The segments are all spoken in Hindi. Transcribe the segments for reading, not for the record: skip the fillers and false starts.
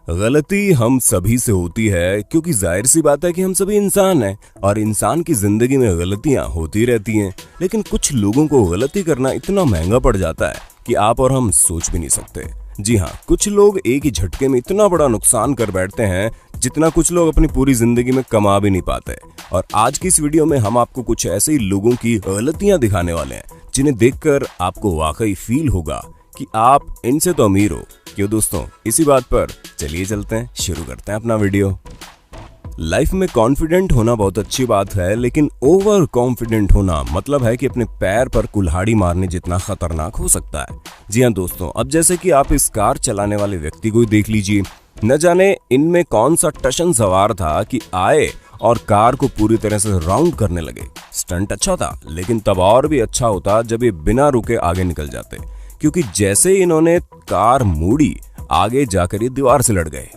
गलती हम सभी से होती है क्योंकि जाहिर सी बात है कि हम सभी इंसान हैं और इंसान की जिंदगी में गलतियां होती रहती हैं। लेकिन कुछ लोगों को गलती करना इतना महंगा पड़ जाता है कि आप और हम सोच भी नहीं सकते। जी हाँ, कुछ लोग एक ही झटके में इतना बड़ा नुकसान कर बैठते हैं जितना कुछ लोग अपनी पूरी जिंदगी में कमा भी नहीं पाते। और आज की इस वीडियो में हम आपको कुछ ऐसे ही लोगों की गलतियां दिखाने वाले हैं जिन्हें देखकर आपको वाकई फील होगा कि आप इनसे तो अमीर हो। क्यों दोस्तों, इसी बात पर चलिए चलते हैं, शुरू करते हैं अपना वीडियो। लाइफ में कॉन्फिडेंट होना बहुत अच्छी बात है, लेकिन ओवर कॉन्फिडेंट होना मतलब है कि अपने पैर पर कुल्हाड़ी मारने जितना खतरनाक हो सकता है। जी हाँ दोस्तों, अब जैसे कि आप इस कार चलाने वाले व्यक्ति को देख लीजिए। न जाने इनमें कौन सा टशन सवार था कि आए और कार को पूरी तरह से राउंड करने लगे। स्टंट अच्छा था, लेकिन तब और भी अच्छा होता जब ये बिना रुके आगे निकल जाते, क्योंकि जैसे इन्होंने कार मोड़ी आगे जाकर ये दीवार से लड़ गए।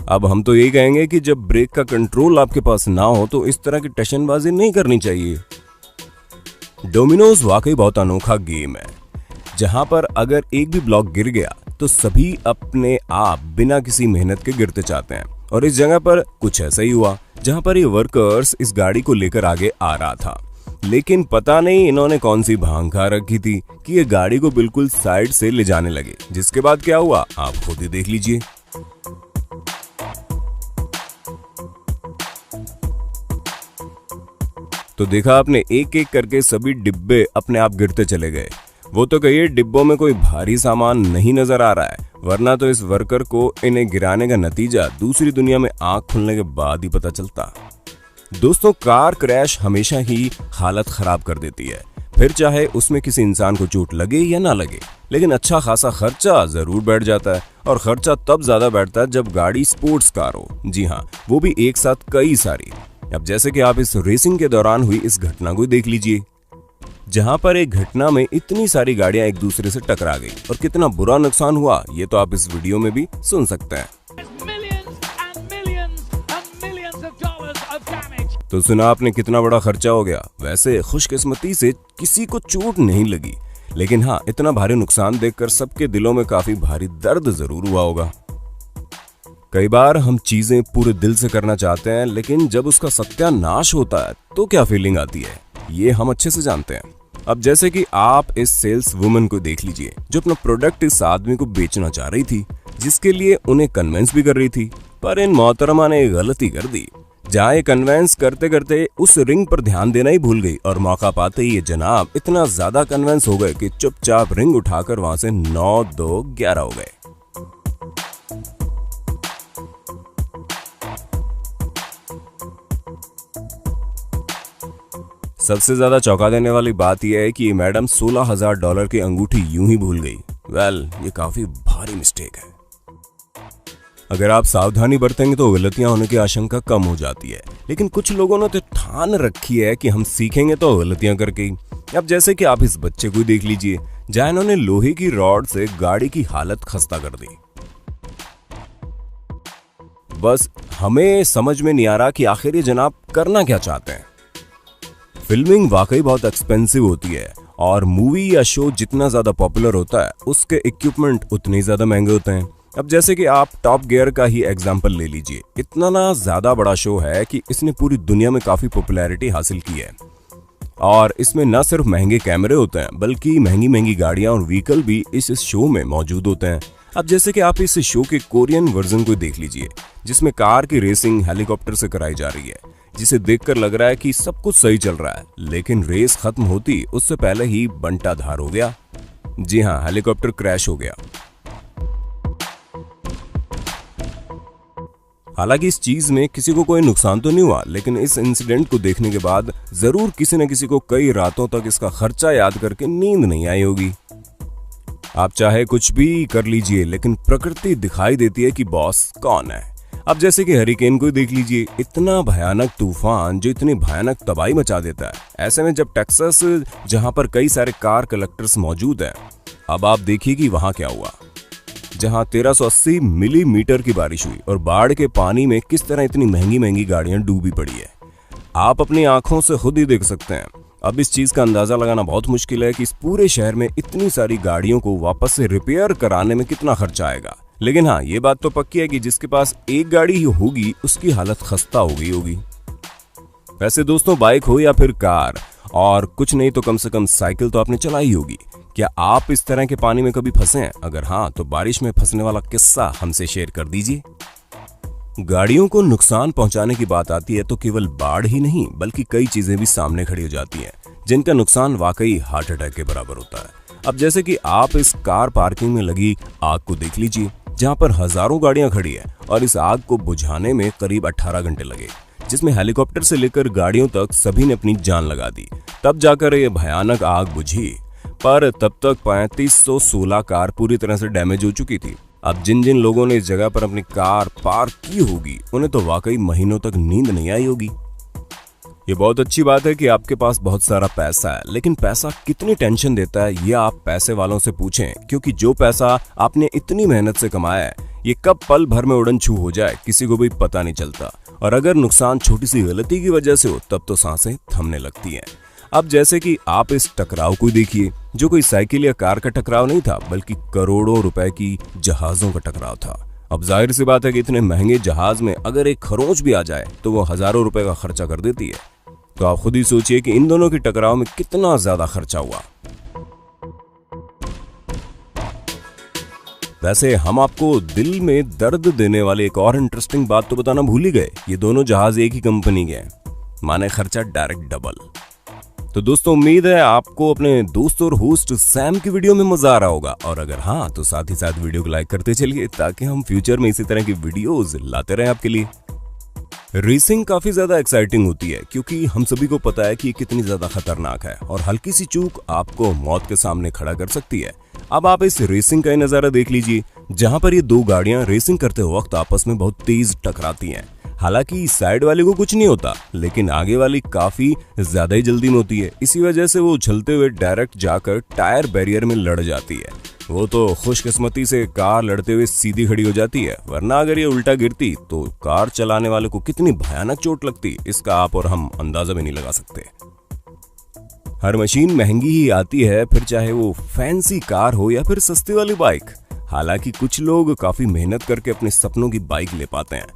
अब हम तो यही कहेंगे कि जब ब्रेक का कंट्रोल आपके पास ना हो तो इस तरह की टशनबाजी नहीं करनी चाहिए। डोमिनोज वाकई बहुत अनोखा गेम है, जहां पर अगर एक भी ब्लॉक गिर गया तो सभी अपने आप बिना किसी मेहनत के गिरते चाहते हैं। और इस जगह पर कुछ ऐसा ही हुआ, जहां पर ये वर्कर्स इस गाड़ी को लेकर आगे आ रहा था, लेकिन पता नहीं इन्होंने कौन सी भांग खा रखी थी कि ये गाड़ी को बिल्कुल साइड से ले जाने लगे। जिसके बाद क्या हुआ आप खुद ही देख लीजिए। तो देखा आपने, एक एक करके सभी डिब्बे अपने आप गिरते चले गए। वो तो कहिए डिब्बों में कोई भारी सामान नहीं नजर आ रहा है, वरना तो इस वर्कर को इन्हें गिराने का नतीजा दूसरी दुनिया में आंख खुलने के बाद ही पता चलता। दोस्तों, कार क्रैश हमेशा ही हालत खराब कर देती है, फिर चाहे उसमें किसी इंसान को चोट लगे या ना लगे, लेकिन अच्छा खासा खर्चा जरूर बैठ जाता है। और खर्चा तब ज्यादा बैठता है जब गाड़ी स्पोर्ट्स कार हो। जी हाँ, वो भी एक साथ कई सारी। अब जैसे कि आप इस रेसिंग के दौरान हुई इस घटना को देख लीजिए, जहां पर एक घटना में इतनी सारी गाड़ियां एक दूसरे से टकरा गई और कितना बुरा नुकसान हुआ ये तो आप इस वीडियो में भी सुन सकते हैं। तो सुना आपने कितना बड़ा खर्चा हो गया। वैसे खुशकिस्मती से किसी को चोट नहीं लगी, लेकिन हाँ, इतना भारी नुकसान देखकर सबके दिलों में काफी भारी दर्द जरूर हुआ होगा। कई बार हम चीजें पूरे दिल से करना चाहते हैं, लेकिन जब उसका सत्यानाश होता है तो क्या फीलिंग आती है ये हम अच्छे से जानते हैं। अब जैसे कि आप इस सेल्स वुमन को देख लीजिए, जो अपना प्रोडक्ट इस आदमी को बेचना चाह रही थी, जिसके लिए उन्हें कन्विंस भी कर रही थी, पर इन मोहतरमा ने गलती कर दी, जहां ये कन्विंस करते करते उस रिंग पर ध्यान देना ही भूल गई और मौका पाते ही ये जनाब इतना ज्यादा कन्विंस हो गए कि चुपचाप रिंग उठाकर वहां से 9-2-11 हो गए। सबसे ज्यादा चौंका देने वाली बात यह है कि ये मैडम $16,000 की अंगूठी यूं ही भूल गई। ये काफी भारी मिस्टेक है। अगर आप सावधानी बरतेंगे तो गलतियां होने की आशंका कम हो जाती है, लेकिन कुछ लोगों ने तो ठान रखी है कि हम सीखेंगे तो गलतियां करके ही। अब जैसे कि आप इस बच्चे को देख लीजिए, जहां इन्होंने लोहे की रॉड से गाड़ी की हालत खस्ता कर दी। बस हमें समझ में नहीं आ रहा कि आखिर ये जनाब करना क्या चाहते हैं। फिल्मिंग वाकई बहुत एक्सपेंसिव होती है और मूवी या शो जितना ज्यादा पॉपुलर होता है उसके इक्विपमेंट उतने ज्यादा महंगे होते हैं। अब जैसे कि आप टॉप गियर का ही एग्जांपल ले लीजिए, इतना ना ज्यादा बड़ा शो है कि इसने पूरी दुनिया में काफी पॉपुलैरिटी हासिल की है। और इसमें न सिर्फ महंगे कैमरे होते हैं, बल्कि महंगी महंगी गाड़ियां और व्हीकल भी इस शो में मौजूद होते हैं। अब जैसे कि आप इस शो के कोरियन वर्जन को देख लीजिए, जिसमें कार की रेसिंग हेलीकॉप्टर से कराई जा रही है, जिसे देखकर लग रहा है कि सब कुछ सही चल रहा है, लेकिन रेस खत्म होती उससे पहले ही बंटाधार हो गया। जी हाँ, हेलीकॉप्टर क्रैश हो गया। हालांकि इस चीज में किसी को कोई नुकसान तो नहीं हुआ, लेकिन इस इंसिडेंट को देखने के बाद जरूर किसी न किसी को कई रातों तक इसका खर्चा याद करके नींद नहीं आई होगी। आप चाहे कुछ भी कर लीजिए, लेकिन प्रकृति दिखाई देती है कि बॉस कौन है। अब जैसे कि हरिकेन को देख लीजिए, इतना भयानक तूफान जो इतनी भयानक तबाही मचा देता है। ऐसे में जब टेक्सास, जहां पर कई सारे कार कलेक्टर्स मौजूद हैं, अब आप देखिए कि वहां क्या हुआ, जहां 1380 मिलीमीटर की बारिश हुई और बाढ़ के पानी में किस तरह इतनी महंगी महंगी गाड़ियां डूबी पड़ी है। आप अपनी आंखों से खुद ही देख सकते हैं। अब इस चीज का अंदाजा लगाना बहुत मुश्किल है कि इस पूरे शहर में इतनी सारी गाड़ियों को वापस से रिपेयर कराने में कितना खर्चा आएगा। लेकिन हाँ, ये बात तो पक्की है कि जिसके पास एक गाड़ी ही होगी उसकी हालत खस्ता हो गई होगी। वैसे दोस्तों, बाइक हो या फिर कार, और कुछ नहीं तो कम से कम साइकिल तो आपने चलाई होगी। क्या आप इस तरह के पानी में कभी फंसे हैं? अगर हाँ, तो बारिश में फंसने वाला किस्सा हमसे शेयर कर दीजिए। गाड़ियों को नुकसान पहुंचाने की बात आती है तो केवल बाढ़ ही नहीं बल्कि कई चीजें भी सामने खड़ी हो जाती हैं, जिनका नुकसान वाकई हार्ट अटैक के बराबर होता है। अब जैसे कि आप इस कार पार्किंग में लगी आग को देख लीजिए, जहां पर हजारों गाड़ियां खड़ी हैं और इस आग को बुझाने में करीब 18 घंटे लगे, जिसमें हेलीकॉप्टर से लेकर गाड़ियों तक सभी ने अपनी जान लगा दी, तब जाकर ये भयानक आग बुझी। पर तब तक 3516 कार पूरी तरह से डैमेज हो चुकी थी। अब जिन जिन लोगों ने इस जगह पर अपनी कार पार्क की होगी उन्हें तो वाकई महीनों तक नींद नहीं आई होगी। ये बहुत अच्छी बात है कि आपके पास बहुत सारा पैसा है, लेकिन पैसा कितनी टेंशन देता है ये आप पैसे वालों से पूछें, क्योंकि जो पैसा आपने इतनी मेहनत से कमाया है ये कब पल भर में उड़न छू हो जाए किसी को भी पता नहीं चलता। और अगर नुकसान छोटी सी गलती की वजह से हो तब तो सांसें थमने लगती हैं। अब जैसे कि आप इस टकराव को देखिए, जो कोई साइकिल या कार का टकराव नहीं था बल्कि करोड़ों रुपए की जहाजों का टकराव था। अब जाहिर सी बात है कि इतने महंगे जहाज में अगर एक खरोंच भी आ जाए तो वो हजारों रुपए का खर्चा कर देती है। तो आप खुद ही सोचिए कि इन दोनों के टकराव में कितना ज्यादा खर्चा हुआ। वैसे हम आपको दिल में दर्द देने वाली एक और इंटरेस्टिंग बात तो बताना भूल ही गए, ये दोनों जहाज एक ही कंपनी के हैं, माने खर्चा डायरेक्ट डबल। तो दोस्तों, उम्मीद है आपको अपने दोस्त और होस्ट सैम की वीडियो में मजा आ रहा होगा, और अगर हाँ तो साथ ही साथ वीडियो को लाइक करते चलिए ताकि हम फ्यूचर में इसी तरह की वीडियोस लाते रहें आपके लिए। रेसिंग काफी ज्यादा एक्साइटिंग होती है क्योंकि हम सभी को पता है कि ये कितनी ज्यादा खतरनाक है और हल्की सी चूक आपको मौत के सामने खड़ा कर सकती है। अब आप इस रेसिंग का नजारा देख लीजिए, जहां पर ये दो गाड़ियां रेसिंग करते वक्त आपस में बहुत तेज टकराती हैं। हालांकि साइड वाले को कुछ नहीं होता, लेकिन आगे वाली काफी ज्यादा ही जल्दी में होती है। इसी वजह से वो उछलते हुए डायरेक्ट जाकर टायर बैरियर में लड़ जाती है। वो तो खुशकिस्मती से कार लड़ते हुए सीधी खड़ी हो जाती है, वरना अगर ये उल्टा गिरती तो कार चलाने वाले को कितनी भयानक चोट लगती, इसका आप और हम अंदाजा भी नहीं लगा सकते। हर मशीन महंगी ही आती है, फिर चाहे वो फैंसी कार हो या फिर सस्ती वाली बाइक। हालांकि कुछ लोग काफी मेहनत करके अपने सपनों की बाइक ले पाते हैं,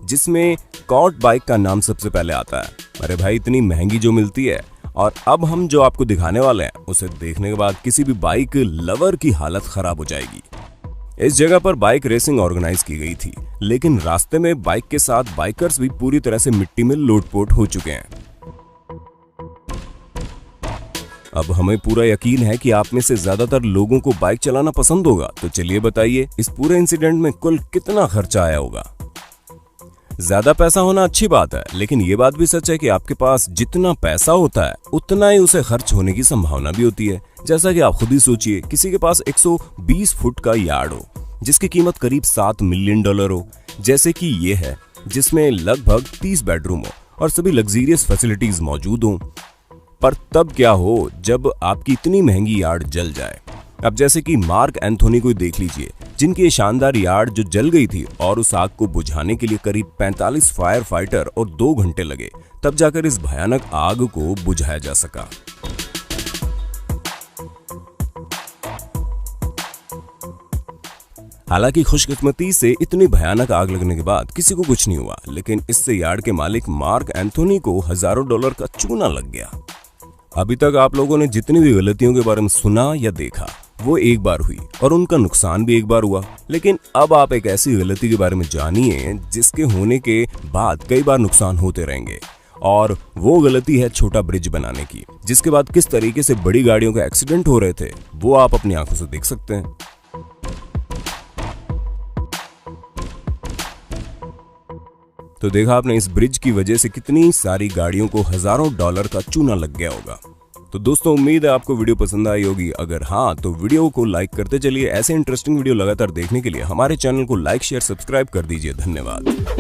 जिसमें कॉट बाइक का नाम सबसे पहले आता है। अरे भाई, इतनी महंगी जो मिलती है, और अब हम जो आपको दिखाने वाले हैं उसे देखने के बाद किसी भी बाइक लवर की हालत खराब हो जाएगी। इस जगह पर बाइक रेसिंग ऑर्गेनाइज की गई थी, लेकिन रास्ते में बाइक के साथ बाइकर्स भी पूरी तरह से मिट्टी में लोटपोट हो चुके हैं। अब हमें पूरा यकीन है कि आप में से ज्यादातर लोगों को बाइक चलाना पसंद होगा, तो चलिए बताइए इस पूरे इंसिडेंट में कुल कितना खर्चा आया होगा। ज्यादा पैसा होना अच्छी बात है, लेकिन ये बात भी सच है कि आपके पास जितना पैसा होता है उतना ही उसे खर्च होने की संभावना भी होती है। जैसा कि आप खुद ही सोचिए, किसी के पास 120 फुट का यार्ड हो जिसकी कीमत करीब $7 मिलियन हो, जैसे कि ये है, जिसमें लगभग 30 बेडरूम हो और सभी लग्जरियस फैसिलिटीज मौजूद हों। पर तब क्या हो जब आपकी इतनी महंगी यार्ड जल जाए। अब जैसे कि मार्क एंथोनी को देख लीजिए, जिनकी ये शानदार यार्ड जो जल गई थी और उस आग को बुझाने के लिए करीब 45 फायर फाइटर और 2 घंटे लगे, तब जाकर इस भयानक आग को बुझाया जा सका। हालांकि खुशकिस्मती से इतनी भयानक आग लगने के बाद किसी को कुछ नहीं हुआ, लेकिन इससे यार्ड के मालिक मार्क एंथोनी को हजारों डॉलर का चूना लग गया। अभी तक आप लोगों ने जितनी भी गलतियों के बारे में सुना या देखा वो एक बार हुई और उनका नुकसान भी एक बार हुआ, लेकिन अब आप एक ऐसी गलती के बारे में जानिए जिसके होने के बाद कई बार नुकसान होते रहेंगे। और वो गलती है छोटा ब्रिज बनाने की, जिसके बाद किस तरीके से बड़ी गाड़ियों के एक्सीडेंट हो रहे थे वो आप अपनी आंखों से देख सकते हैं। तो देखा आपने, इस ब्रिज की वजह से कितनी सारी गाड़ियों को हजारों डॉलर का चूना लग गया होगा। तो दोस्तों, उम्मीद है आपको वीडियो पसंद आई होगी। अगर हाँ तो वीडियो को लाइक करते चलिए। ऐसे इंटरेस्टिंग वीडियो लगातार देखने के लिए हमारे चैनल को लाइक, शेयर, सब्सक्राइब कर दीजिए। धन्यवाद।